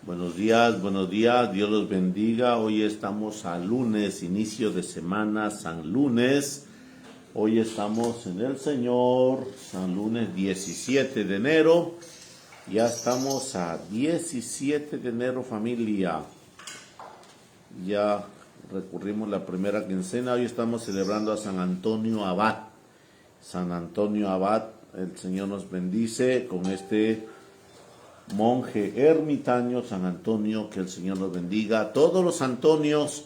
Buenos días, Dios los bendiga. Hoy estamos a lunes, inicio de semana, San Lunes. Hoy estamos en el Señor, San Lunes 17 de enero. Ya estamos a 17 de enero, familia. Ya recurrimos la primera quincena. Hoy estamos celebrando a San Antonio Abad. San Antonio Abad, el Señor nos bendice con este monje ermitaño, San Antonio, que el Señor los bendiga. A todos los Antonios,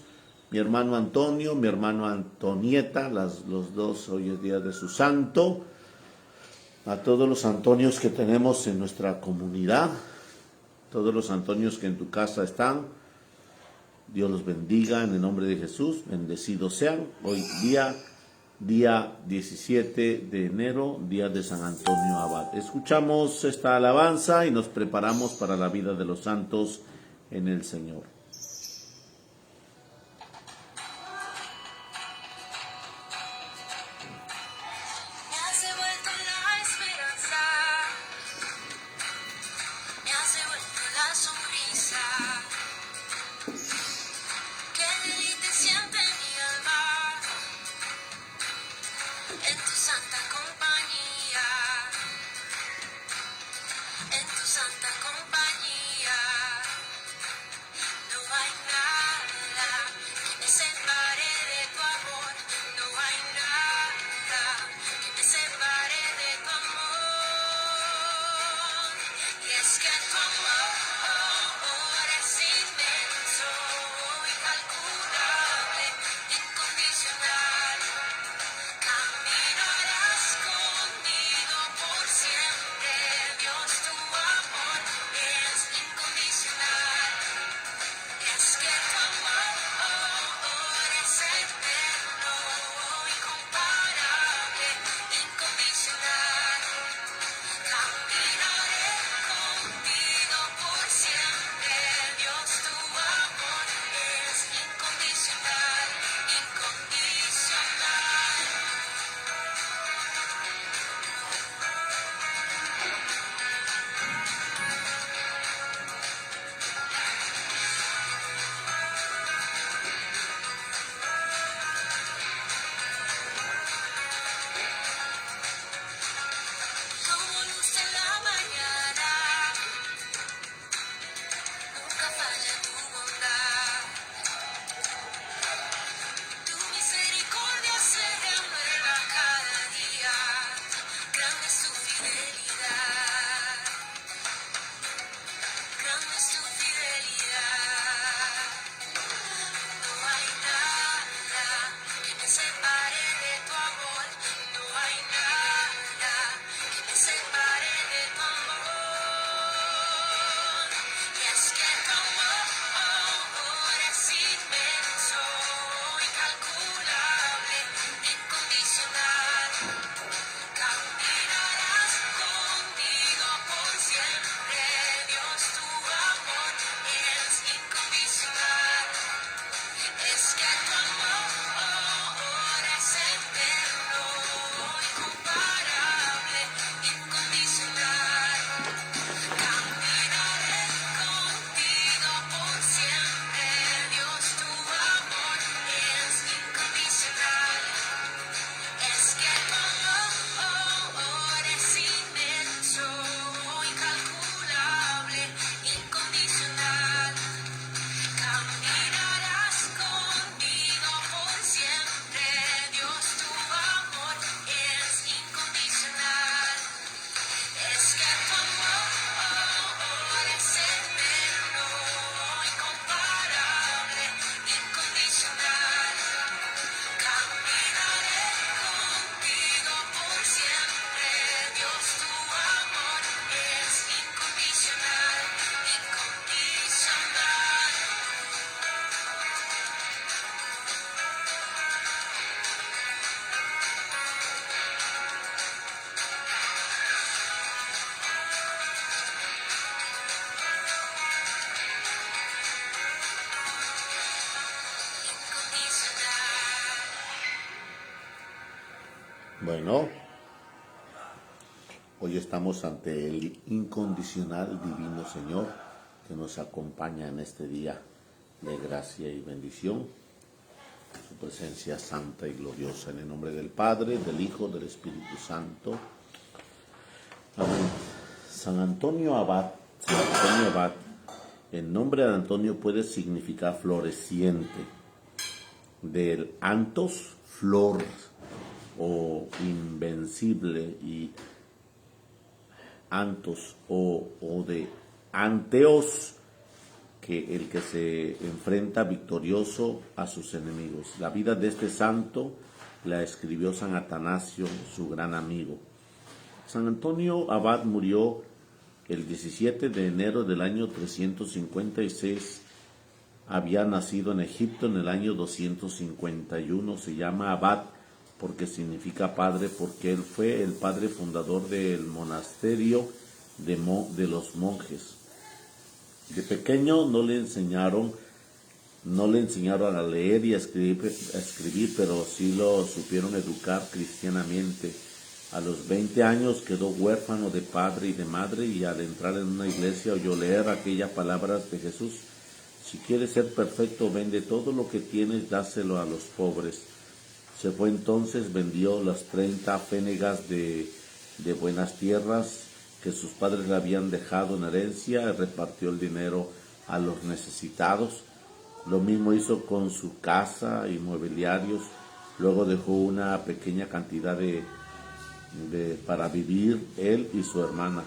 mi hermano Antonio, mi hermano Antonieta, los dos, hoy es día de su santo. A todos los Antonios que tenemos en nuestra comunidad, todos los Antonios que en tu casa están, Dios los bendiga en el nombre de Jesús, bendecidos sean. Hoy día 17 de enero, día de San Antonio Abad. Escuchamos esta alabanza y nos preparamos para la vida de los santos en el Señor. Bueno, hoy estamos ante el incondicional divino Señor, que nos acompaña en este día de gracia y bendición. Su presencia santa y gloriosa, en el nombre del Padre, del Hijo, del Espíritu Santo. Amén. San Antonio Abad. El nombre de Antonio puede significar floreciente. Del antos, flor o invencible, y antos o de anteos, que el que se enfrenta victorioso a sus enemigos. La vida de este santo la escribió San Atanasio, su gran amigo. San Antonio Abad murió el 17 de enero del año 356. Había nacido en Egipto en el año 251. Se llama Abad porque significa padre, porque él fue el padre fundador del monasterio de los monjes. De pequeño no le enseñaron a leer y a escribir, pero sí lo supieron educar cristianamente. A los 20 años quedó huérfano de padre y de madre, y al entrar en una iglesia oyó leer aquellas palabras de Jesús: si quieres ser perfecto, vende todo lo que tienes, dáselo a los pobres. Se fue entonces, vendió las 30 fénegas de buenas tierras que sus padres le habían dejado en herencia, y repartió el dinero a los necesitados. Lo mismo hizo con su casa y mobiliarios. Luego dejó una pequeña cantidad para vivir él y su hermana.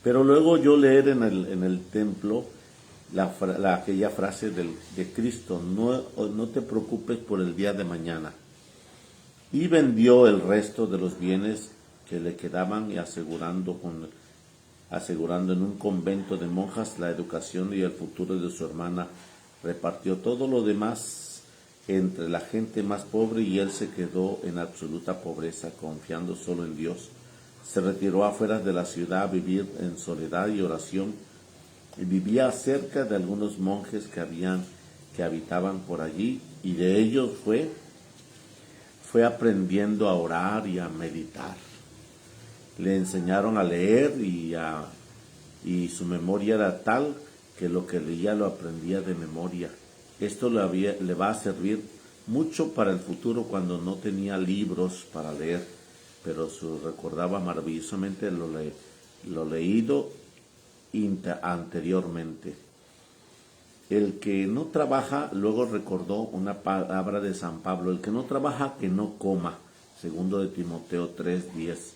Pero luego oyó leer en el templo aquella frase de Cristo: no te preocupes por el día de mañana. Y vendió el resto de los bienes que le quedaban, y asegurando en un convento de monjas la educación y el futuro de su hermana, repartió todo lo demás entre la gente más pobre, y él se quedó en absoluta pobreza, confiando solo en Dios. Se retiró afuera de la ciudad a vivir en soledad y oración, y vivía cerca de algunos monjes que habitaban por allí, y de ellos fue aprendiendo a orar y a meditar. Le enseñaron a leer, y su memoria era tal que lo que leía lo aprendía de memoria. Esto le va a servir mucho para el futuro, cuando no tenía libros para leer, pero recordaba maravillosamente lo leído anteriormente. El que no trabaja, luego recordó una palabra de San Pablo: el que no trabaja, que no coma. Segundo de Timoteo 3:10.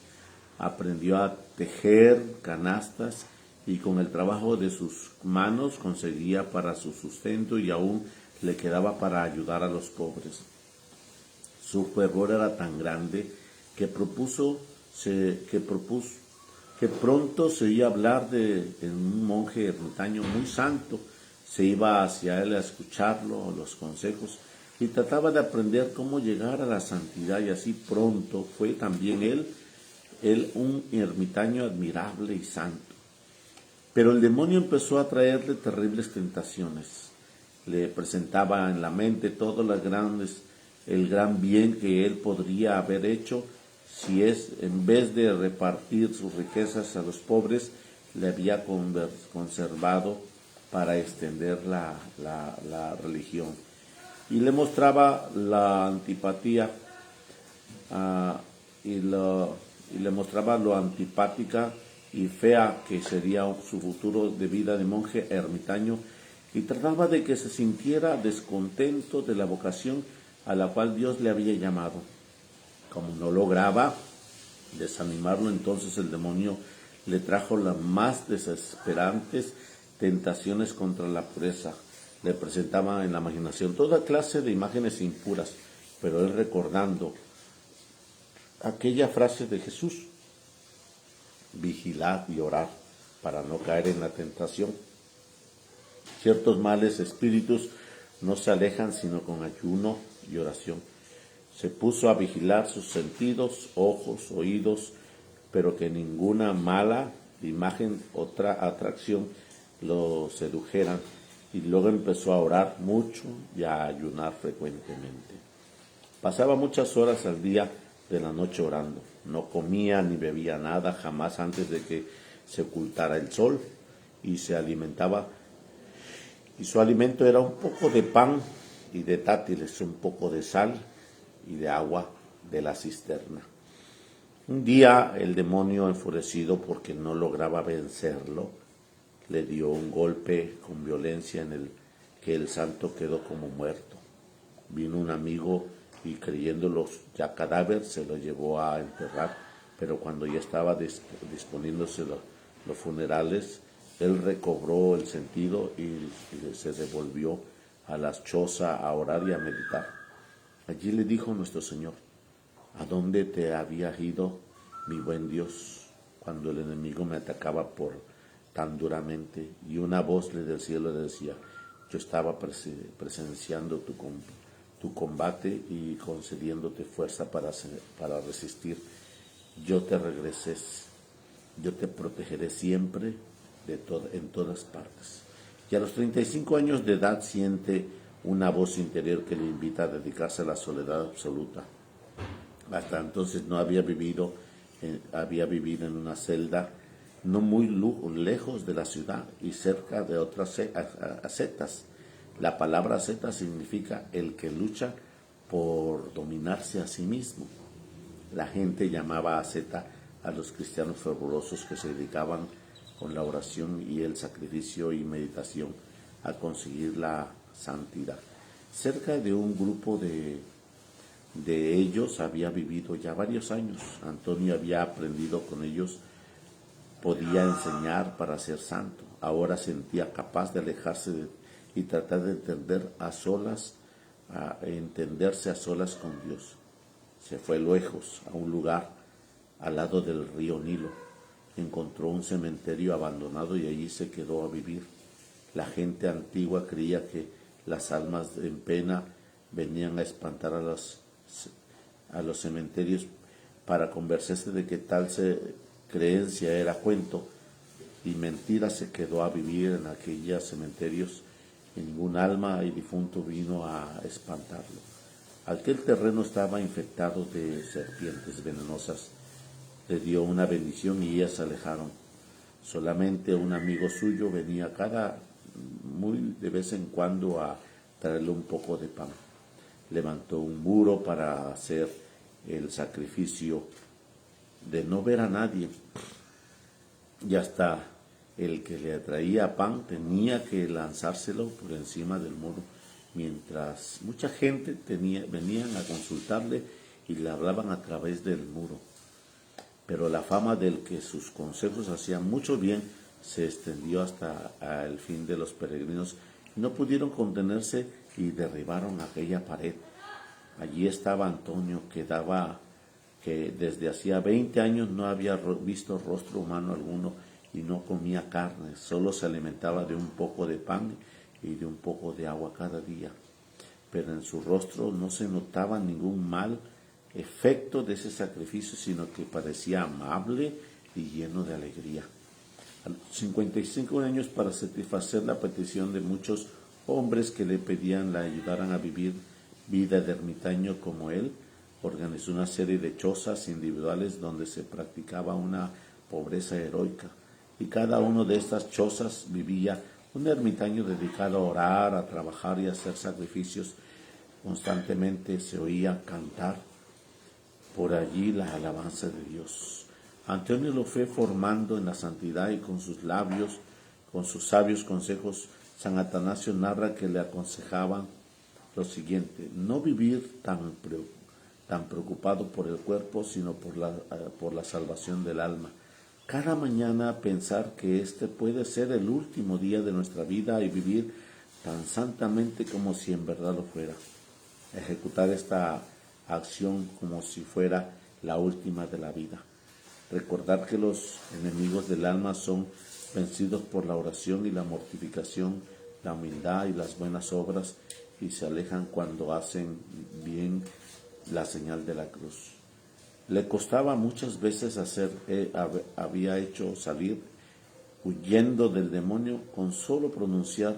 Aprendió a tejer canastas, y con el trabajo de sus manos conseguía para su sustento, y aún le quedaba para ayudar a los pobres. Su fervor era tan grande que pronto se oía hablar de un monje ermitaño muy santo. Se iba hacia él a escucharlo, los consejos, y trataba de aprender cómo llegar a la santidad, y así pronto fue también él un ermitaño admirable y santo. Pero el demonio empezó a traerle terribles tentaciones. Le presentaba en la mente el gran bien que él podría haber hecho si en vez de repartir sus riquezas a los pobres, le había conservado para extender la religión. Y le mostraba la antipatía y le mostraba lo antipática y fea que sería su futuro de vida de monje ermitaño, y trataba de que se sintiera descontento de la vocación a la cual Dios le había llamado. Como no lograba desanimarlo, entonces el demonio le trajo las más desesperantes tentaciones contra la pureza. Le presentaba en la imaginación toda clase de imágenes impuras, pero él, recordando aquella frase de Jesús: vigilad y orad para no caer en la tentación. Ciertos males espíritus no se alejan sino con ayuno y oración. Se puso a vigilar sus sentidos, ojos, oídos, pero que ninguna mala imagen, otra atracción lo sedujeran, y luego empezó a orar mucho y a ayunar frecuentemente. Pasaba muchas horas al día de la noche orando. No comía ni bebía nada, jamás antes de que se ocultara el sol, y se alimentaba, y su alimento era un poco de pan y de dátiles, un poco de sal y de agua de la cisterna. Un día el demonio, enfurecido porque no lograba vencerlo, le dio un golpe con violencia en el que el santo quedó como muerto. Vino un amigo y, creyéndolo ya cadáver, se lo llevó a enterrar, pero cuando ya estaba disponiéndose los funerales, él recobró el sentido y se devolvió a la choza a orar y a meditar. Allí le dijo nuestro Señor: ¿a dónde te habías ido, mi buen Dios, cuando el enemigo me atacaba por tan duramente? Y una voz del cielo le decía: yo estaba presenciando tu combate y concediéndote fuerza para resistir. Yo te regresé, yo te protegeré siempre en todas partes. Y a los 35 años de edad siente una voz interior que le invita a dedicarse a la soledad absoluta. Hasta entonces no había vivido en una celda no muy lejos de la ciudad y cerca de otras ascetas. La palabra asceta significa el que lucha por dominarse a sí mismo. La gente llamaba asceta a los cristianos fervorosos que se dedicaban con la oración y el sacrificio y meditación a conseguir la santidad. Cerca de un grupo de ellos había vivido ya varios años. Antonio había aprendido con ellos, podía enseñar para ser santo. Ahora sentía capaz de alejarse y tratar de entenderse a solas con Dios. Se fue lejos a un lugar al lado del río Nilo. Encontró un cementerio abandonado y allí se quedó a vivir. La gente antigua creía que las almas en pena venían a espantar a los cementerios para convencerse de que tal creencia era cuento y mentira. Se quedó a vivir en aquellos cementerios y ningún alma y difunto vino a espantarlo. Aquel terreno estaba infectado de serpientes venenosas. Le dio una bendición y ellas se alejaron. Solamente un amigo suyo venía muy de vez en cuando a traerle un poco de pan. Levantó un muro para hacer el sacrificio de no ver a nadie, y hasta el que le traía pan tenía que lanzárselo por encima del muro, mientras mucha gente venían a consultarle y le hablaban a través del muro. Pero la fama del que sus consejos hacían mucho bien se extendió hasta el fin de los peregrinos y no pudieron contenerse y derribaron aquella pared. Allí estaba Antonio, que desde hacía 20 años no había visto rostro humano alguno y no comía carne, solo se alimentaba de un poco de pan y de un poco de agua cada día. Pero en su rostro no se notaba ningún mal efecto de ese sacrificio, sino que parecía amable y lleno de alegría. A los 55 años, para satisfacer la petición de muchos hombres que le pedían la ayudaran a vivir vida de ermitaño como él, organizó una serie de chozas individuales donde se practicaba una pobreza heroica, y cada una de estas chozas vivía un ermitaño dedicado a orar, a trabajar y a hacer sacrificios. Constantemente se oía cantar por allí la alabanza de Dios. Antonio lo fue formando en la santidad y con sus sabios consejos, San Atanasio narra que le aconsejaban lo siguiente: no vivir tan preocupado por el cuerpo, sino por la salvación del alma. Cada mañana pensar que este puede ser el último día de nuestra vida y vivir tan santamente como si en verdad lo fuera. Ejecutar esta acción como si fuera la última de la vida. Recordar que los enemigos del alma son vencidos por la oración y la mortificación, la humildad y las buenas obras, y se alejan cuando hacen bien la señal de la cruz. Le costaba muchas veces había hecho salir huyendo del demonio con solo pronunciar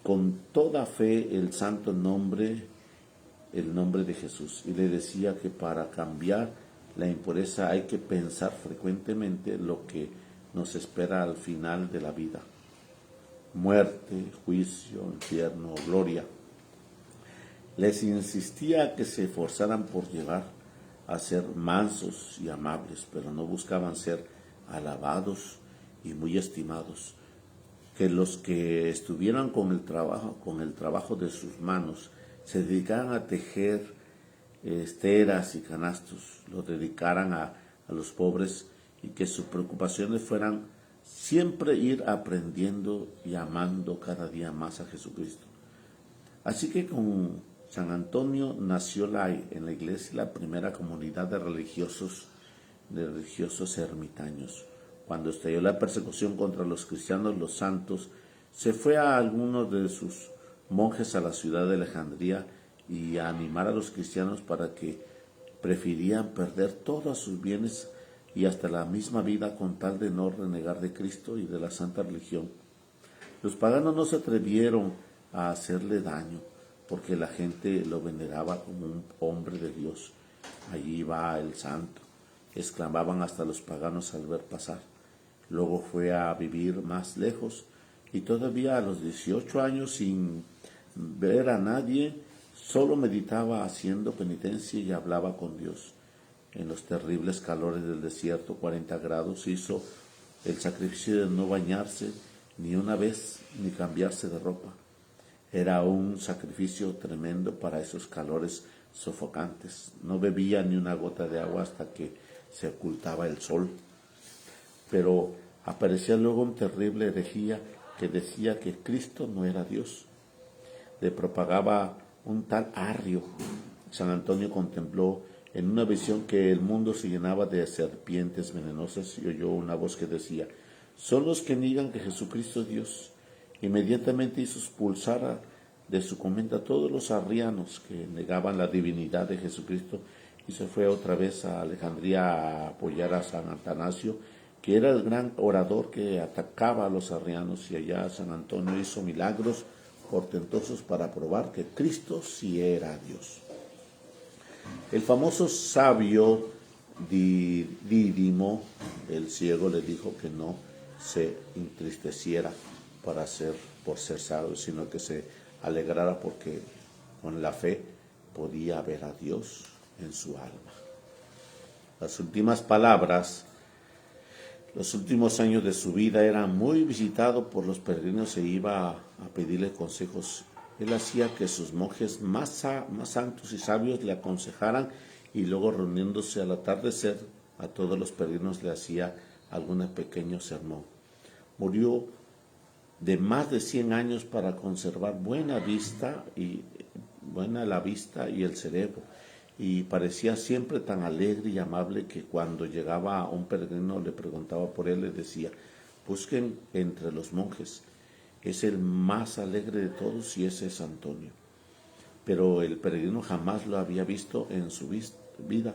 con toda fe el santo nombre, el nombre de Jesús, y le decía que para cambiar la impureza hay que pensar frecuentemente lo que nos espera al final de la vida: muerte, juicio, infierno, gloria. Les insistía que se esforzaran por llegar a ser mansos y amables, pero no buscaban ser alabados y muy estimados. Que los que estuvieran con el trabajo de sus manos, se dedicaran a tejer esteras y canastos, lo dedicaran a los pobres, y que sus preocupaciones fueran siempre ir aprendiendo y amando cada día más a Jesucristo. Así que con San Antonio nació en la iglesia la primera comunidad de religiosos ermitaños. Cuando estalló la persecución contra los cristianos, los santos, se fue a algunos de sus monjes a la ciudad de Alejandría y a animar a los cristianos para que preferían perder todos sus bienes y hasta la misma vida con tal de no renegar de Cristo y de la santa religión. Los paganos no se atrevieron a hacerle daño, porque la gente lo veneraba como un hombre de Dios. Allí va el santo, exclamaban hasta los paganos al ver pasar. Luego fue a vivir más lejos, y todavía a los 18 años, sin ver a nadie, solo meditaba haciendo penitencia y hablaba con Dios. En los terribles calores del desierto, 40 grados, hizo el sacrificio de no bañarse ni una vez ni cambiarse de ropa. Era un sacrificio tremendo para esos calores sofocantes. No bebía ni una gota de agua hasta que se ocultaba el sol. Pero aparecía luego una terrible herejía que decía que Cristo no era Dios. Le propagaba un tal Arrio. San Antonio contempló en una visión que el mundo se llenaba de serpientes venenosas y oyó una voz que decía: son los que niegan que Jesucristo es Dios. Inmediatamente hizo expulsar de su convento a todos los arrianos que negaban la divinidad de Jesucristo, y se fue otra vez a Alejandría a apoyar a San Atanasio, que era el gran orador que atacaba a los arrianos, y allá San Antonio hizo milagros portentosos para probar que Cristo sí era Dios. El famoso sabio Dídimo, el ciego, le dijo que no se entristeciera por ser sabio, sino que se alegrara porque con la fe podía ver a Dios en su alma. Las últimas palabras, los últimos años de su vida, eran muy visitado por los peregrinos e iba a pedirle consejos. Él hacía que sus monjes más santos y sabios le aconsejaran, y luego, reuniéndose al atardecer, a todos los peregrinos le hacía algún pequeño sermón. Murió de más de 100 años para conservar buena la vista y el cerebro, y parecía siempre tan alegre y amable que cuando llegaba a un peregrino le preguntaba por él, le decía: busquen entre los monjes, es el más alegre de todos y ese es Antonio. Pero el peregrino jamás lo había visto en su vida.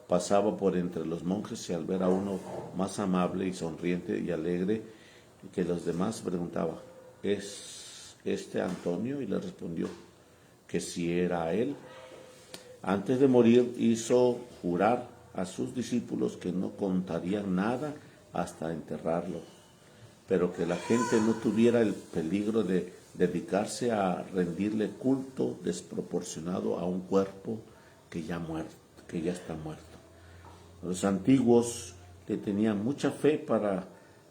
Pasaba por entre los monjes y al ver a uno más amable y sonriente y alegre que los demás, preguntaba: ¿es este Antonio? Y le respondió que sí era él. Antes de morir hizo jurar a sus discípulos que no contarían nada hasta enterrarlo, pero que la gente no tuviera el peligro de dedicarse a rendirle culto desproporcionado a un cuerpo que ya está muerto. Los antiguos le tenían mucha fe para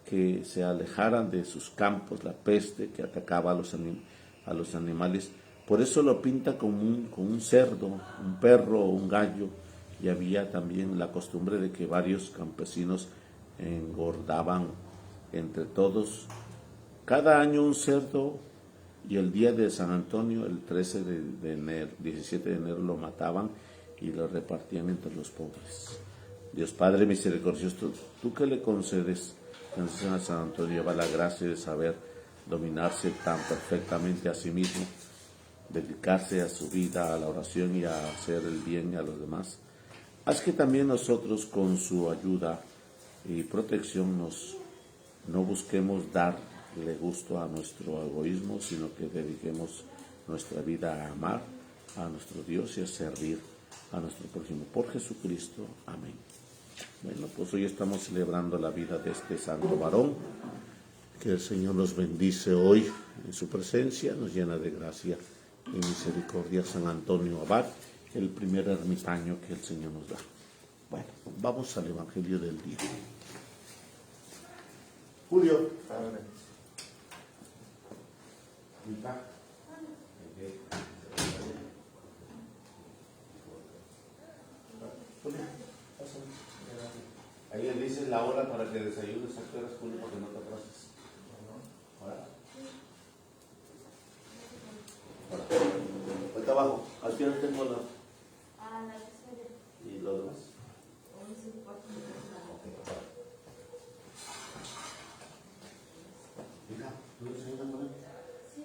que se alejaran de sus campos la peste que atacaba a los animales. Por eso lo pinta como un cerdo, un perro o un gallo, y había también la costumbre de que varios campesinos engordaban entre todos cada año un cerdo, y el día de San Antonio, el 17 de enero, lo mataban y lo repartían entre los pobres. Dios Padre misericordioso, tú que le concedes a San Antonio, lleva la gracia de saber dominarse tan perfectamente a sí mismo, dedicarse a su vida, a la oración y a hacer el bien a los demás. Haz que también nosotros, con su ayuda y protección, no busquemos darle gusto a nuestro egoísmo, sino que dediquemos nuestra vida a amar a nuestro Dios y a servir a nuestro prójimo. Por Jesucristo. Amén. Bueno, pues hoy estamos celebrando la vida de este santo varón. Que el Señor nos bendice hoy en su presencia, nos llena de gracia y misericordia. San Antonio Abad, el primer ermitaño que el Señor nos da. Bueno, vamos al Evangelio del día. Julio. Ahí le dices la hora para que desayunes a qué horas, Julio, para que no te atrases. Ahorita abajo, ¿a qué hora tengo la? A las 6. ¿Y lo demás? 11:04. Mira, ¿no desayunas con él? Sí,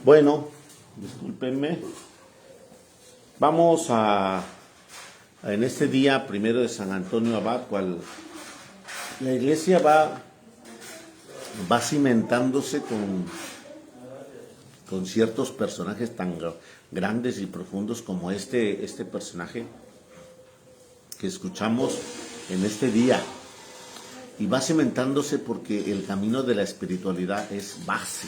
Bueno, discúlpenme. Vamos en este día primero de San Antonio Abad, cual la iglesia va cimentándose con ciertos personajes tan grandes y profundos como este personaje que escuchamos en este día. Y va cimentándose porque el camino de la espiritualidad es base,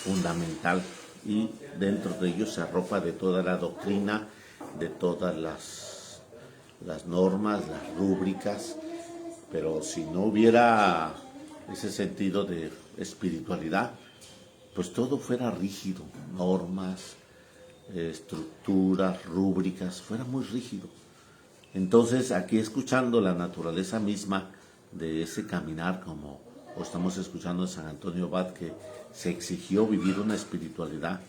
fundamental, y dentro de ello se arropa de toda la doctrina, de todas las normas, las rúbricas. Pero si no hubiera ese sentido de espiritualidad, pues todo fuera rígido, normas, estructuras, rúbricas, fuera muy rígido. Entonces, aquí escuchando la naturaleza misma de ese caminar, como estamos escuchando en San Antonio Abad, que se exigió vivir una espiritualidad,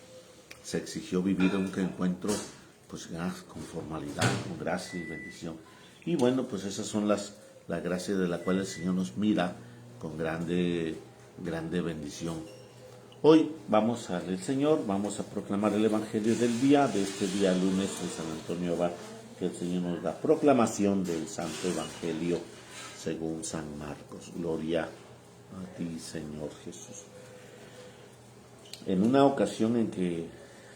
se exigió vivir un encuentro pues con formalidad, con gracia y bendición. Y bueno, pues esas son las gracias de la cual el Señor nos mira con grande bendición. Hoy vamos a leer, Señor, vamos a proclamar el Evangelio del día, de este día lunes de San Antonio Abad, que el Señor nos da proclamación del Santo Evangelio según San Marcos. Gloria a ti, Señor Jesús. En una ocasión en que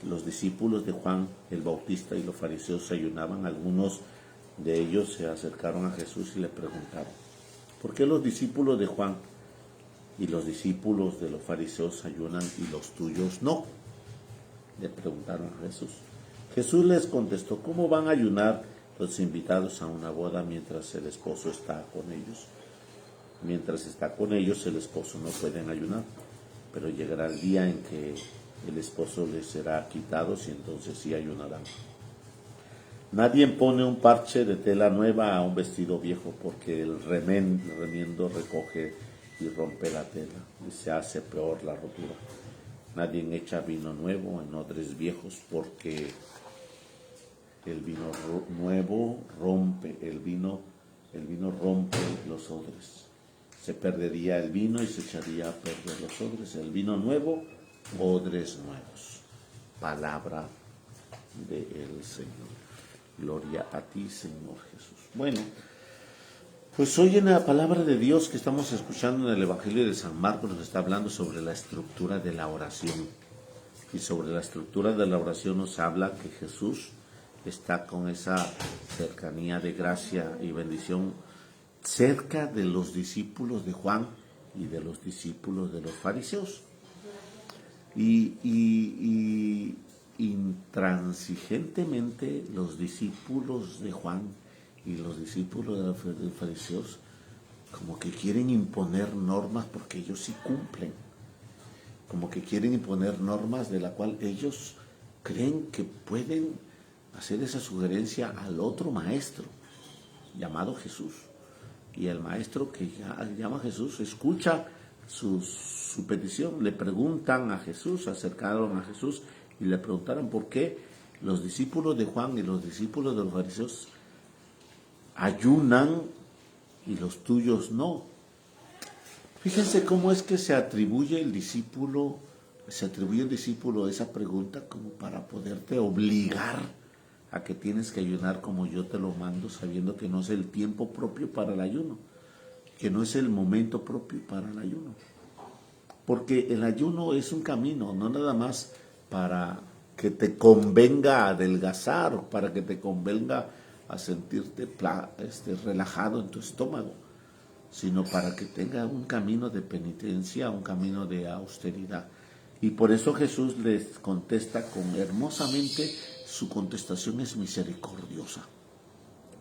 los discípulos de Juan el Bautista y los fariseos ayunaban, algunos de ellos se acercaron a Jesús y le preguntaron: ¿por qué los discípulos de Juan y los discípulos de los fariseos ayunan y los tuyos no? Le preguntaron a Jesús. Jesús les contestó: ¿cómo van a ayunar los invitados a una boda mientras el esposo está con ellos? Mientras está con ellos, el esposo no pueden ayunar, pero llegará el día en que el esposo les será quitado y entonces sí ayunarán. Nadie pone un parche de tela nueva a un vestido viejo, porque el remiendo recoge y rompe la tela y se hace peor la rotura. Nadie echa vino nuevo en odres viejos, porque el vino nuevo rompe los odres. Se perdería el vino y se echaría a perder los odres. El vino nuevo, odres nuevos. Palabra del Señor. Gloria a ti, Señor Jesús. Bueno, pues hoy en la palabra de Dios que estamos escuchando en el Evangelio de San Marcos nos está hablando sobre la estructura de la oración. Y sobre la estructura de la oración nos habla que Jesús está con esa cercanía de gracia y bendición cerca de los discípulos de Juan y de los discípulos de los fariseos. Y intransigentemente los discípulos de Juan y los discípulos de los fariseos como que quieren imponer normas porque ellos sí cumplen, como que quieren imponer normas de la cual ellos creen que pueden hacer esa sugerencia al otro maestro llamado Jesús. Y el maestro que llama Jesús escucha su petición. Le preguntan a Jesús, se acercaron a Jesús y le preguntaron por qué los discípulos de Juan y los discípulos de los fariseos ayunan y los tuyos no. Fíjense cómo es que se atribuye el discípulo esa pregunta como para poderte obligar a que tienes que ayunar como yo te lo mando, sabiendo que no es el tiempo propio para el ayuno, que no es el momento propio para el ayuno. Porque el ayuno es un camino, no nada más para que te convenga adelgazar, para que te convenga a sentirte relajado en tu estómago, sino para que tenga un camino de penitencia, un camino de austeridad. Y por eso Jesús les contesta hermosamente, su contestación es misericordiosa.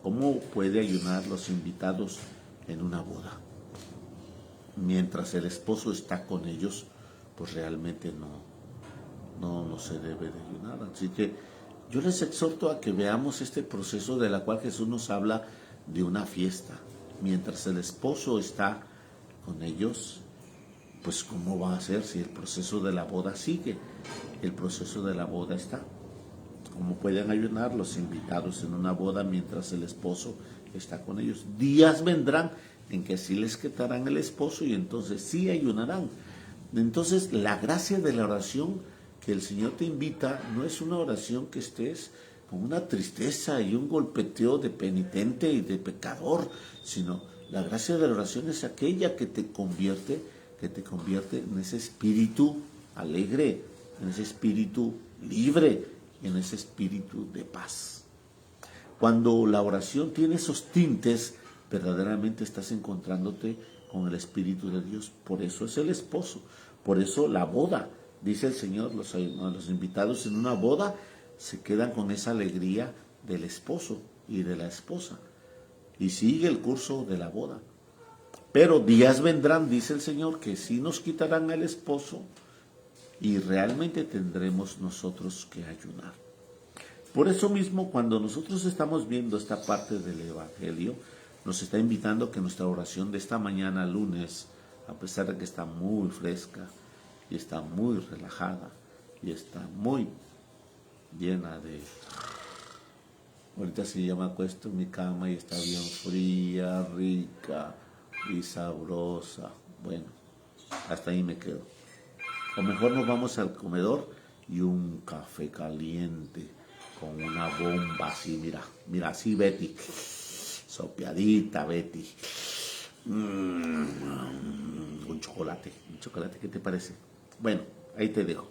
¿Cómo puede ayunar los invitados en una boda? Mientras el esposo está con ellos, pues realmente no se debe de ayunar. Así que yo les exhorto a que veamos este proceso de la cual Jesús nos habla de una fiesta. Mientras el esposo está con ellos, pues ¿cómo va a ser si el proceso de la boda sigue? El proceso de la boda está. ¿Cómo pueden ayunar los invitados en una boda mientras el esposo está con ellos? Días vendrán en que sí les quitarán el esposo y entonces sí ayunarán. Entonces la gracia de la oración que el Señor te invita no es una oración que estés con una tristeza y un golpeteo de penitente y de pecador, sino la gracia de la oración es aquella que te convierte en ese espíritu alegre, en ese espíritu libre, en ese espíritu de paz. Cuando la oración tiene esos tintes, verdaderamente estás encontrándote con el Espíritu de Dios. Por eso es el esposo, por eso la boda. Dice el Señor, los invitados en una boda se quedan con esa alegría del esposo y de la esposa. Y sigue el curso de la boda. Pero días vendrán, dice el Señor, que sí nos quitarán al esposo y realmente tendremos nosotros que ayunar. Por eso mismo, cuando nosotros estamos viendo esta parte del Evangelio, nos está invitando a que nuestra oración de esta mañana, lunes, a pesar de que está muy fresca y está muy relajada y está muy llena de... Ahorita sí yo me acuesto en mi cama y está bien fría, rica y sabrosa. Bueno, hasta ahí me quedo. O mejor nos vamos al comedor y un café caliente con una bomba así, mira así Betty, sopeadita Betty. Un chocolate, ¿qué te parece? Bueno, ahí te dejo.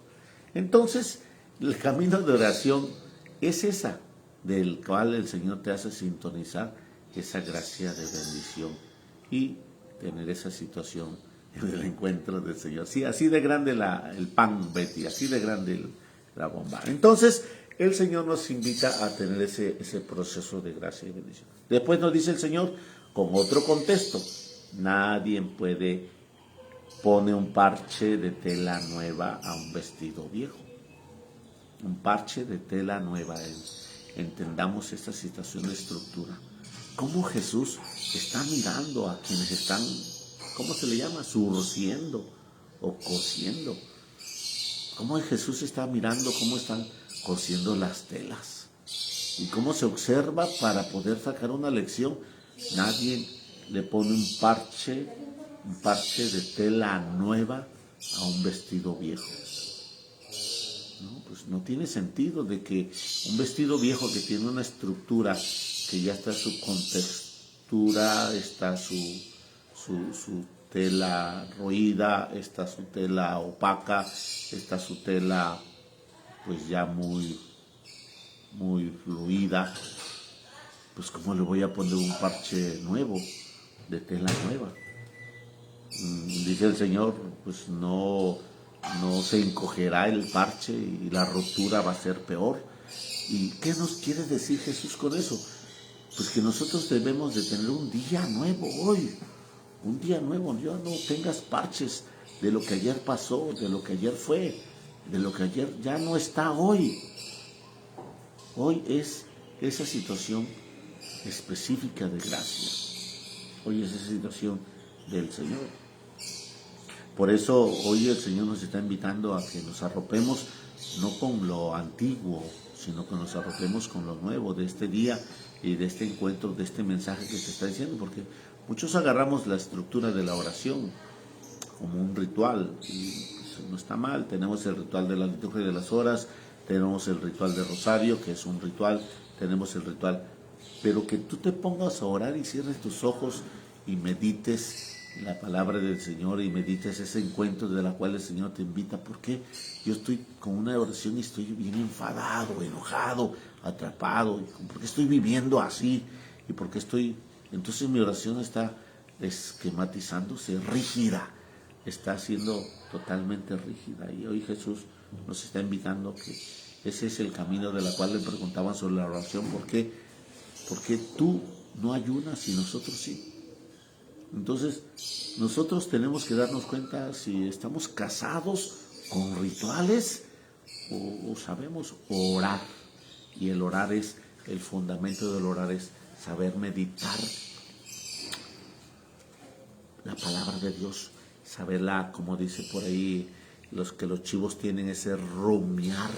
Entonces, el camino de oración es esa, del cual el Señor te hace sintonizar esa gracia de bendición y tener esa situación en el encuentro del Señor. Sí, así de grande el pan, Betty, así de grande la bomba. Entonces, el Señor nos invita a tener ese proceso de gracia y bendición. Después nos dice el Señor, con otro contexto, nadie pone un parche de tela nueva a un vestido viejo. Un parche de tela nueva. Entendamos esta situación de estructura. Cómo Jesús está mirando a quienes están, ¿cómo se le llama? Surciendo o cosiendo. Cómo Jesús está mirando cómo están cosiendo las telas. Y cómo se observa para poder sacar una lección. Nadie le pone un parche de tela nueva a un vestido viejo. No, pues no tiene sentido de que un vestido viejo que tiene una estructura, que ya está su contextura, está su tela roída, está su tela opaca, está su tela pues ya muy fluida, pues ¿cómo le voy a poner un parche nuevo, de tela nueva? Dice el Señor, pues no se encogerá el parche y la rotura va a ser peor. ¿Y qué nos quiere decir Jesús con eso? Pues que nosotros debemos de tener un día nuevo hoy, un día nuevo. Ya no tengas parches de lo que ayer pasó, de lo que ayer fue, de lo que ayer ya no está hoy. Hoy es esa situación específica de gracia. Hoy es esa situación del Señor. Por eso hoy el Señor nos está invitando a que nos arropemos no con lo antiguo, sino que nos arropemos con lo nuevo de este día y de este encuentro, de este mensaje que te está diciendo, porque muchos agarramos la estructura de la oración como un ritual y pues, no está mal. Tenemos el ritual de la liturgia de las horas, tenemos el ritual de rosario, que es un ritual, tenemos el ritual, pero que tú te pongas a orar y cierres tus ojos y medites la palabra del Señor y medites ese encuentro de la cual el Señor te invita. Porque yo estoy con una oración y estoy bien enfadado, enojado, atrapado, porque estoy viviendo así y porque estoy... Entonces mi oración está esquematizándose, rígida, está siendo totalmente rígida. Y hoy Jesús nos está invitando que ese es el camino de la cual le preguntaban sobre la oración. ¿Por qué? Porque tú no ayunas y nosotros sí. Entonces, nosotros tenemos que darnos cuenta si estamos casados con rituales o sabemos orar. Y el orar es, el fundamento del orar es saber meditar la palabra de Dios, saberla, como dice por ahí, los chivos tienen ese rumiar,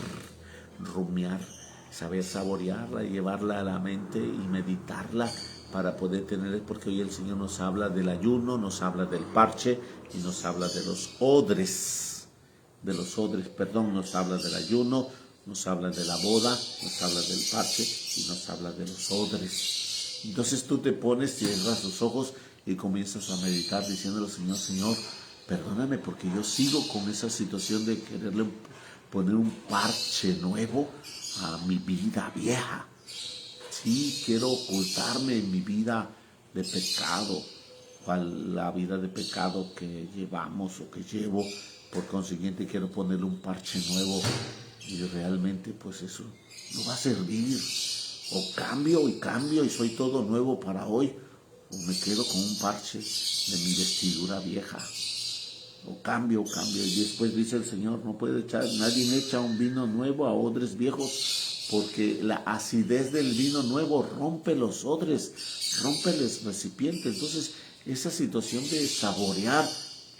saber saborearla, llevarla a la mente y meditarla para poder tener, porque hoy el Señor nos habla del ayuno, nos habla del parche y nos habla de los odres, nos habla del ayuno, nos habla de la boda, nos habla del parche y nos habla de los odres. Entonces tú te pones, cierras los ojos y comienzas a meditar diciéndole al Señor, Señor, perdóname porque yo sigo con esa situación de quererle poner un parche nuevo a mi vida vieja. Sí, quiero ocultarme en mi vida de pecado, la vida de pecado que llevamos o que llevo. Por consiguiente quiero ponerle un parche nuevo y realmente pues eso no va a servir. O cambio y soy todo nuevo para hoy, o me quedo con un parche de mi vestidura vieja. O cambio. Y después dice el Señor, nadie echa un vino nuevo a odres viejos, porque la acidez del vino nuevo rompe los odres, rompe los recipientes. Entonces, esa situación de saborear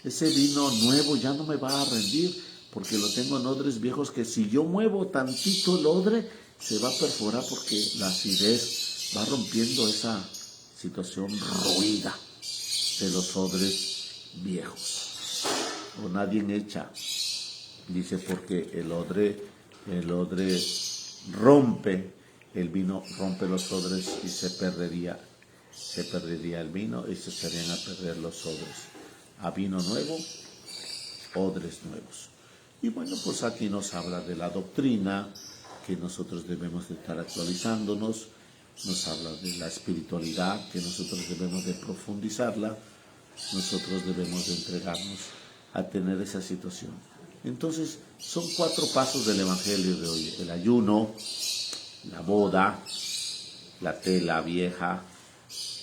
ese vino nuevo ya no me va a rendir, porque lo tengo en odres viejos que si yo muevo tantito el odre, se va a perforar porque la acidez va rompiendo esa situación ruida de los odres viejos. O nadie echa, dice, porque el odre rompe, el vino rompe los odres y se perdería el vino y se echarían a perder los odres. A vino nuevo, odres nuevos. Y bueno, pues aquí nos habla de la doctrina, que nosotros debemos de estar actualizándonos, nos habla de la espiritualidad, que nosotros debemos de profundizarla, nosotros debemos de entregarnos a tener esa situación. Entonces, son 4 pasos del Evangelio de hoy: el ayuno, la boda, la tela vieja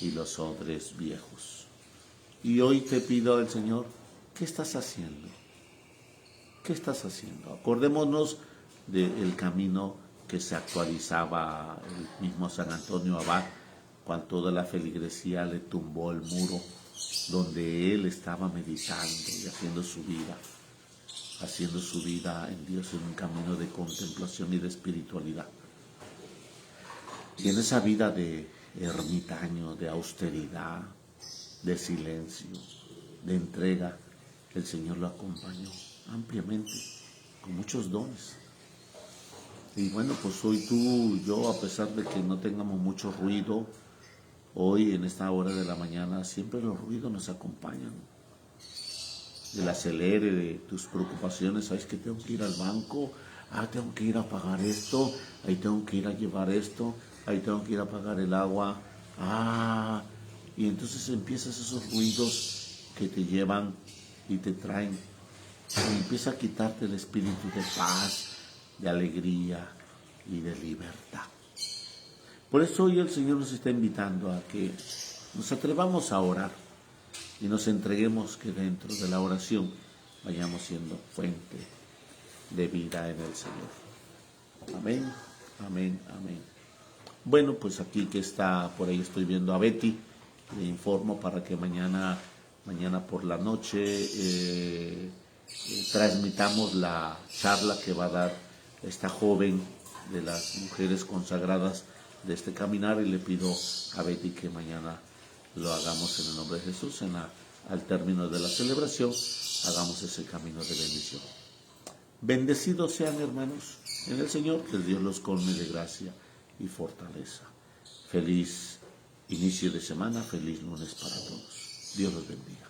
y los odres viejos. Y hoy te pido al Señor, ¿qué estás haciendo? ¿Qué estás haciendo? Acordémonos del camino que se actualizaba el mismo San Antonio Abad, cuando toda la feligresía le tumbó el muro donde él estaba meditando y haciendo su vida en Dios, en un camino de contemplación y de espiritualidad. Y en esa vida de ermitaño, de austeridad, de silencio, de entrega, el Señor lo acompañó ampliamente, con muchos dones. Y bueno, pues hoy tú y yo, a pesar de que no tengamos mucho ruido, hoy en esta hora de la mañana siempre los ruidos nos acompañan. El acelere de tus preocupaciones, sabes que tengo que ir al banco, tengo que ir a pagar esto, ahí tengo que ir a llevar esto, ahí tengo que ir a pagar el agua, y entonces empiezas esos ruidos que te llevan y te traen, y empieza a quitarte el espíritu de paz, de alegría y de libertad. Por eso hoy el Señor nos está invitando a que nos atrevamos a orar y nos entreguemos, que dentro de la oración vayamos siendo fuente de vida en el Señor. Amén, amén, amén. Bueno, pues aquí que está, por ahí estoy viendo a Betty, le informo para que mañana por la noche transmitamos la charla que va a dar esta joven de las mujeres consagradas de este caminar, y le pido a Betty que mañana lo hagamos en el nombre de Jesús, al término de la celebración, hagamos ese camino de bendición. Bendecidos sean, hermanos, en el Señor, que Dios los colme de gracia y fortaleza. Feliz inicio de semana, feliz lunes para todos. Dios los bendiga.